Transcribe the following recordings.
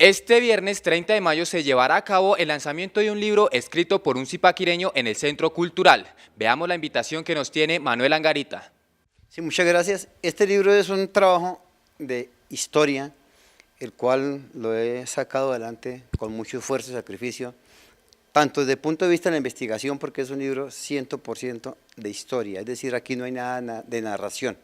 Este viernes 30 de mayo se llevará a cabo el lanzamiento de un libro escrito por un zipaquireño en el Centro Cultural. Veamos la invitación que nos tiene Manuel Angarita. Sí, muchas gracias. Este libro es un trabajo de historia, el cual lo he sacado adelante con mucho esfuerzo y sacrificio, tanto desde el punto de vista de la investigación, porque es un libro 100% de historia, es decir, aquí no hay nada de narración.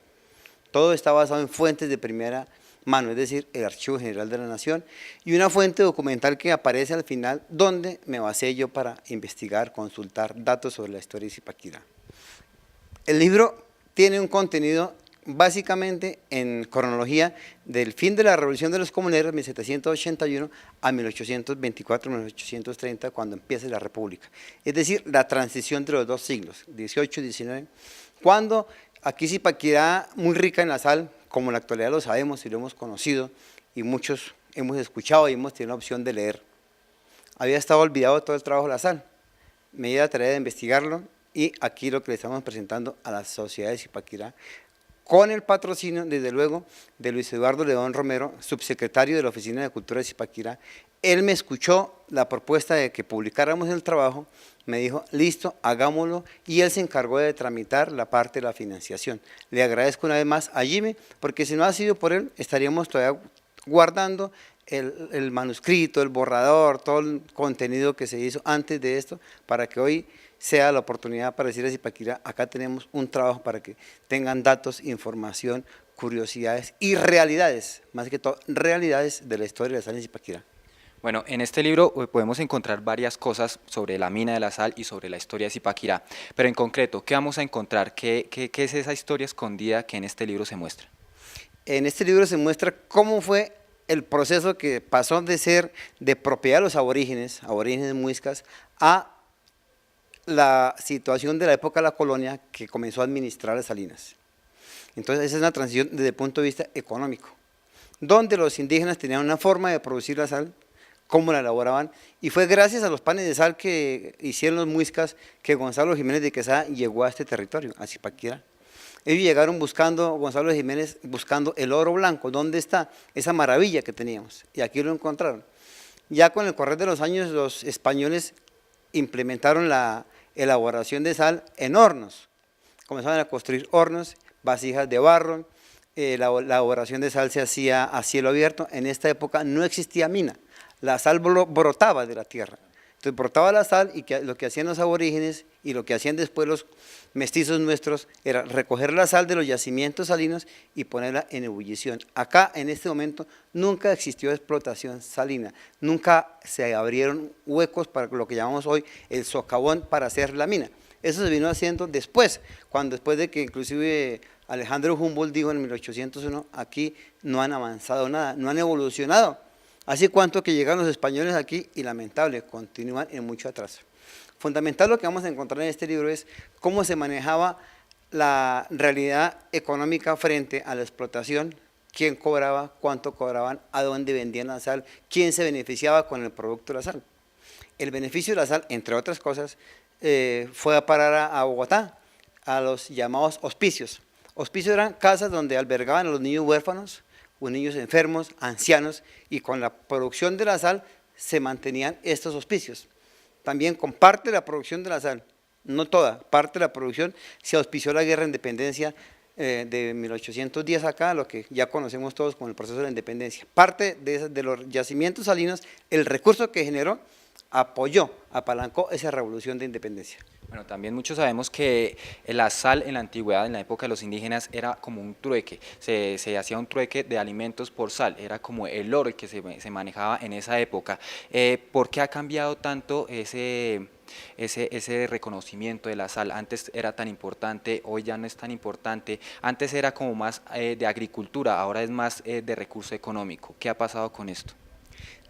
Todo está basado en fuentes de primera mano, es decir, el Archivo General de la Nación, y una fuente documental que aparece al final, donde me basé yo para investigar, consultar datos sobre la historia de Zipaquirá. El libro tiene un contenido básicamente en cronología del fin de la Revolución de los Comuneros, 1781, a 1824-1830, cuando empieza la República. Es decir, la transición de los dos siglos, 18 y 19, cuando aquí Zipaquirá, muy rica en la sal, como en la actualidad lo sabemos y lo hemos conocido, y muchos hemos escuchado y hemos tenido la opción de leer. Había estado olvidado todo el trabajo de la sal. Me di la tarea de investigarlo, y aquí lo que le estamos presentando a la sociedad de Zipaquirá, con el patrocinio, desde luego, de Luis Eduardo León Romero, subsecretario de la Oficina de Cultura de Zipaquirá. Él me escuchó la propuesta de que publicáramos el trabajo, me dijo, listo, hagámoslo, y él se encargó de tramitar la parte de la financiación. Le agradezco una vez más a Jimmy, porque si no ha sido por él, estaríamos todavía guardando el manuscrito, el borrador, todo el contenido que se hizo antes de esto, para que hoy sea la oportunidad para decir a Zipaquirá, acá tenemos un trabajo para que tengan datos, información, curiosidades y realidades, más que todo, realidades de la historia de la sal en Zipaquirá. Bueno, en este libro podemos encontrar varias cosas sobre la mina de la sal y sobre la historia de Zipaquirá, pero en concreto, ¿qué vamos a encontrar? ¿Qué es esa historia escondida que en este libro se muestra? En este libro se muestra cómo fue el proceso que pasó de ser de propiedad de los aborígenes muiscas, a la situación de la época de la colonia que comenzó a administrar las salinas. Entonces esa es una transición desde el punto de vista económico, donde los indígenas tenían una forma de producir la sal, cómo la elaboraban, y fue gracias a los panes de sal que hicieron los muiscas que Gonzalo Jiménez de Quesada llegó a este territorio, a Zipaquirá. Ellos llegaron buscando, Gonzalo Jiménez, buscando el oro blanco, ¿dónde está? Esa maravilla que teníamos, y aquí lo encontraron. Ya con el correr de los años, los españoles implementaron la elaboración de sal en hornos, comenzaron a construir hornos, vasijas de barro, la elaboración de sal se hacía a cielo abierto. En esta época no existía mina, la sal brotaba de la tierra. Entonces brotaba la sal, y lo que hacían los aborígenes y lo que hacían después los mestizos nuestros era recoger la sal de los yacimientos salinos y ponerla en ebullición. Acá en este momento nunca existió explotación salina, nunca se abrieron huecos para lo que llamamos hoy el socavón para hacer la mina. Eso se vino haciendo después de que inclusive Alejandro Humboldt dijo en 1801, aquí no han avanzado nada, no han evolucionado. Hace cuánto que llegaron los españoles aquí y lamentable, continúan en mucho atraso. Fundamental lo que vamos a encontrar en este libro es cómo se manejaba la realidad económica frente a la explotación, quién cobraba, cuánto cobraban, a dónde vendían la sal, quién se beneficiaba con el producto de la sal. El beneficio de la sal, entre otras cosas, fue a parar a Bogotá, a los llamados hospicios. Hospicios eran casas donde albergaban a los niños huérfanos, o niños enfermos, ancianos, y con la producción de la sal se mantenían estos hospicios. También con parte de la producción de la sal, no toda, parte de la producción, se auspició la guerra de independencia de 1810 acá, lo que ya conocemos todos como el proceso de la independencia. Parte de los yacimientos salinos, el recurso que generó, apoyó, apalancó esa revolución de independencia. Bueno, también muchos sabemos que la sal en la antigüedad, en la época de los indígenas, era como un trueque, se hacía un trueque de alimentos por sal, era como el oro que se manejaba en esa época. ¿Por qué ha cambiado tanto ese reconocimiento de la sal? Antes era tan importante, hoy ya no es tan importante, antes era como más de agricultura, ahora es más de recurso económico. ¿Qué ha pasado con esto?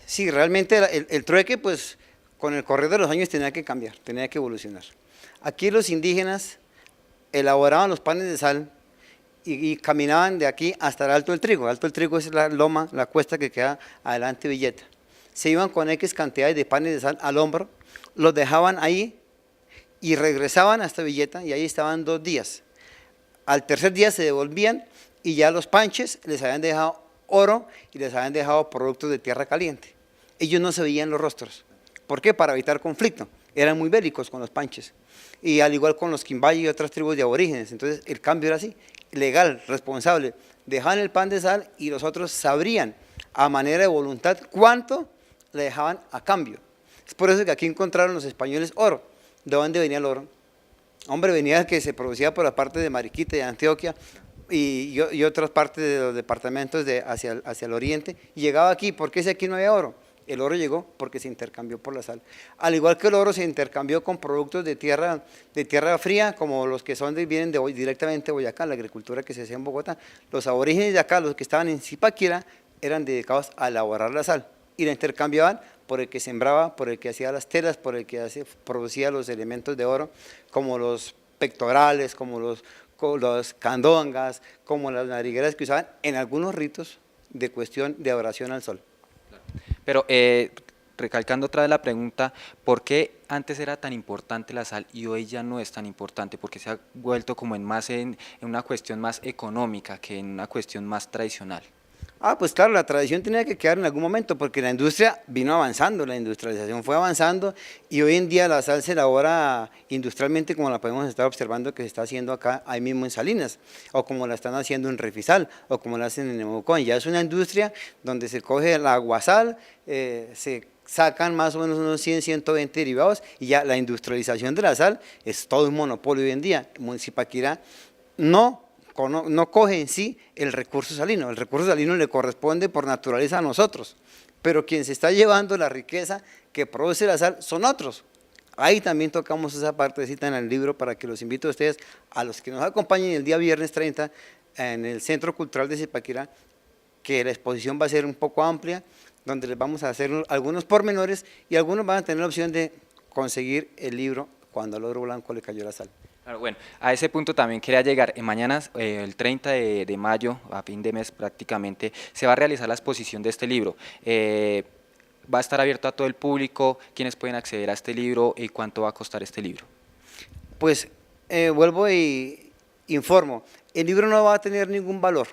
Sí, realmente el trueque, pues, con el correr de los años tenía que cambiar, tenía que evolucionar. Aquí los indígenas elaboraban los panes de sal y caminaban de aquí hasta el Alto del Trigo. El Alto del Trigo es la loma, la cuesta que queda adelante de Villeta. Se iban con X cantidades de panes de sal al hombro, los dejaban ahí y regresaban hasta Villeta, y ahí estaban 2 días. Al tercer día se devolvían y ya los panches les habían dejado oro y les habían dejado productos de tierra caliente. ellos no se veían los rostros. ¿Por qué? Para evitar conflicto. Eran muy bélicos con los panches. Y al igual con los quimbaya y otras tribus de aborígenes. Entonces el cambio era así, legal, responsable. Dejaban el pan de sal y los otros sabrían a manera de voluntad cuánto le dejaban a cambio. Es por eso que aquí encontraron los españoles oro. ¿De dónde venía el oro? Hombre, venía que se producía por la parte de Mariquita y de Antioquia y otras partes de los departamentos hacia el oriente, y llegaba aquí. ¿Por qué si aquí no había oro? El oro llegó porque se intercambió por la sal. Al igual que el oro se intercambió con productos de tierra fría, como los que vienen directamente de Boyacá, la agricultura que se hacía en Bogotá. Los aborígenes de acá, los que estaban en Zipaquirá, eran dedicados a elaborar la sal y la intercambiaban por el que sembraba, por el que hacía las telas, por el que producía los elementos de oro, como los pectorales, como los candongas, como las narigueras que usaban en algunos ritos de cuestión de adoración al sol. Pero recalcando otra vez la pregunta, ¿por qué antes era tan importante la sal y hoy ya no es tan importante? Porque se ha vuelto como en una cuestión más económica que en una cuestión más tradicional. Pues claro, la tradición tenía que quedar en algún momento porque la industria vino avanzando, la industrialización fue avanzando y hoy en día la sal se elabora industrialmente como la podemos estar observando que se está haciendo acá ahí mismo en Salinas, o como la están haciendo en Refisal, o como la hacen en Nemocón. Ya es una industria donde se coge el aguasal, se sacan más o menos unos 100, 120 derivados y ya la industrialización de la sal es todo un monopolio hoy en día. Zipaquirá no coge en sí el recurso salino le corresponde por naturaleza a nosotros, pero quien se está llevando la riqueza que produce la sal son otros. Ahí también tocamos esa partecita en el libro para que los invito a ustedes, a los que nos acompañen el día viernes 30 en el Centro Cultural de Zipaquirá, que la exposición va a ser un poco amplia, donde les vamos a hacer algunos pormenores y algunos van a tener la opción de conseguir el libro Cuando al oro blanco le cayó la sal. Claro, bueno, a ese punto también quería llegar. Mañana, el 30 de mayo, a fin de mes prácticamente, se va a realizar la exposición de este libro. Va a estar abierto a todo el público. ¿Quiénes pueden acceder a este libro y cuánto va a costar este libro? Pues vuelvo y informo, el libro no va a tener ningún valor.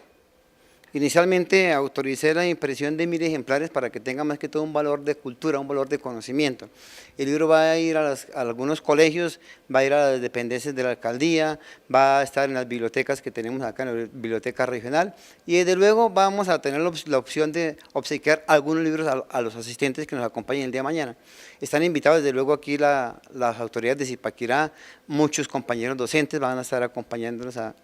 Inicialmente autoricé la impresión de 1000 ejemplares para que tenga más que todo un valor de cultura, un valor de conocimiento. El libro va a ir a algunos colegios, va a ir a las dependencias de la alcaldía, va a estar en las bibliotecas que tenemos acá, en la biblioteca regional, y desde luego vamos a tener la opción de obsequiar algunos libros a los asistentes que nos acompañen el día de mañana. Están invitados desde luego aquí las autoridades de Zipaquirá, muchos compañeros docentes van a estar acompañándonos a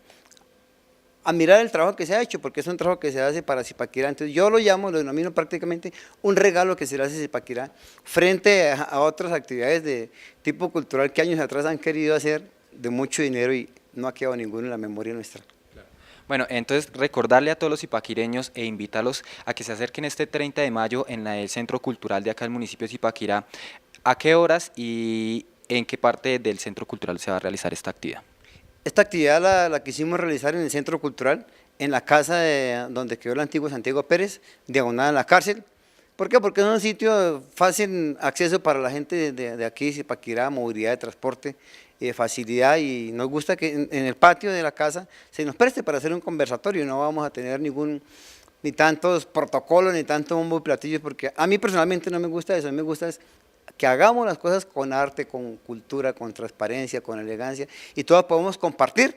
mirar el trabajo que se ha hecho, porque es un trabajo que se hace para Zipaquirá. Entonces yo lo denomino prácticamente un regalo que se le hace a Zipaquirá frente a otras actividades de tipo cultural que años atrás han querido hacer de mucho dinero y no ha quedado ninguno en la memoria nuestra. Bueno, entonces recordarle a todos los zipaquireños e invitarlos a que se acerquen este 30 de mayo en el Centro Cultural de acá del municipio de Zipaquirá. ¿A qué horas y en qué parte del Centro Cultural se va a realizar esta actividad? Esta actividad la quisimos realizar en el Centro Cultural, en la casa donde quedó el antiguo Santiago Pérez, diagonal a la cárcel. ¿Por qué? Porque es un sitio fácil acceso para la gente de aquí, Zipaquirá, movilidad de transporte, facilidad, y nos gusta que en el patio de la casa se nos preste para hacer un conversatorio. No vamos a tener ni tantos protocolos, ni tanto bombo y platillos, porque a mí personalmente no me gusta eso. A mí me gusta que hagamos las cosas con arte, con cultura, con transparencia, con elegancia, y todos podemos compartir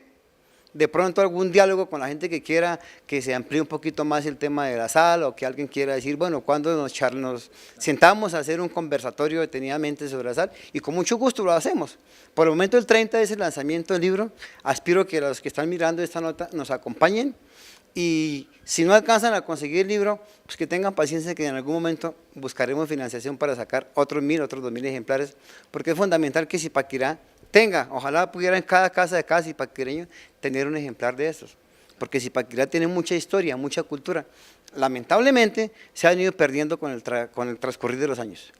de pronto algún diálogo con la gente que quiera que se amplíe un poquito más el tema de la sal, o que alguien quiera decir, bueno, cuando nos sentamos a hacer un conversatorio detenidamente sobre la sal, y con mucho gusto lo hacemos. Por el momento el 30 es el lanzamiento del libro, aspiro que los que están mirando esta nota nos acompañen, y si no alcanzan a conseguir el libro, pues que tengan paciencia, que en algún momento buscaremos financiación para sacar otros 1000, otros 2000 ejemplares, porque es fundamental que Zipaquirá tenga, ojalá pudiera en cada casa de cada zipaquireño tener un ejemplar de estos, porque Zipaquirá tiene mucha historia, mucha cultura. Lamentablemente se han ido perdiendo con el transcurrir de los años.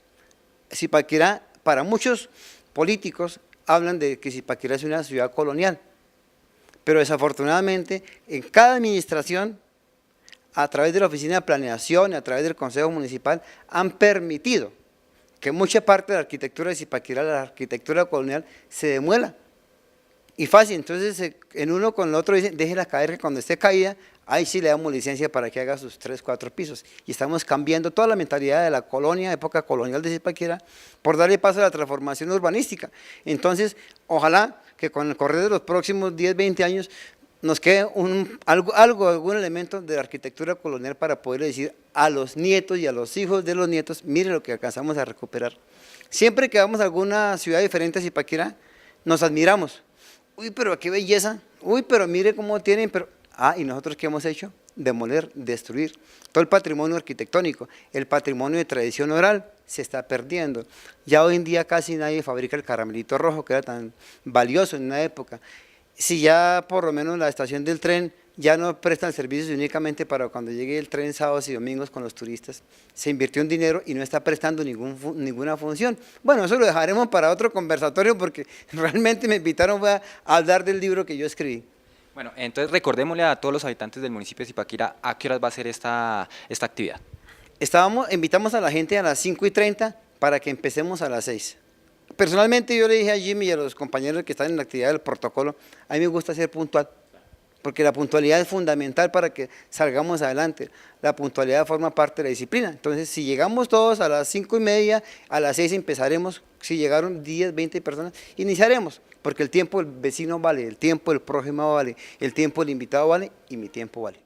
Zipaquirá, para muchos políticos, hablan de que Zipaquirá es una ciudad colonial, pero desafortunadamente en cada administración, a través de la Oficina de Planeación, a través del Consejo Municipal, han permitido que mucha parte de la arquitectura de Zipaquirá, la arquitectura colonial, se demuela. Y fácil, entonces en uno con el otro dicen, déjela caer, que cuando esté caída, ahí sí le damos licencia para que haga sus 3, 4 pisos. Y estamos cambiando toda la mentalidad de la colonia, época colonial de Zipaquirá, por darle paso a la transformación urbanística. Entonces, ojalá que con el correr de los próximos 10, 20 años nos quede algún elemento de la arquitectura colonial para poder decir a los nietos y a los hijos de los nietos, mire lo que alcanzamos a recuperar. Siempre que vamos a alguna ciudad diferente a Zipaquirá, nos admiramos. Uy, pero qué belleza. Uy, pero mire cómo tienen, pero... ¿y nosotros qué hemos hecho? Demoler, destruir. Todo el patrimonio arquitectónico, el patrimonio de tradición oral se está perdiendo. Ya hoy en día casi nadie fabrica el caramelito rojo, que era tan valioso en una época. Si ya por lo menos la estación del tren ya no prestan servicios únicamente para cuando llegue el tren sábados y domingos con los turistas, se invirtió un dinero y no está prestando ninguna función. Bueno, eso lo dejaremos para otro conversatorio porque realmente me invitaron a hablar del libro que yo escribí. Bueno, entonces recordémosle a todos los habitantes del municipio de Zipaquirá a qué horas va a ser esta actividad. Invitamos a la gente a las 5:30 para que empecemos a las 6. Personalmente yo le dije a Jimmy y a los compañeros que están en la actividad del protocolo, a mí me gusta ser puntual, porque la puntualidad es fundamental para que salgamos adelante. La puntualidad forma parte de la disciplina. Entonces, si llegamos todos a las 5:30, a las 6 empezaremos. Si llegaron 10, 20 personas, iniciaremos, porque el tiempo del vecino vale, el tiempo del prójimo vale, el tiempo del invitado vale y mi tiempo vale.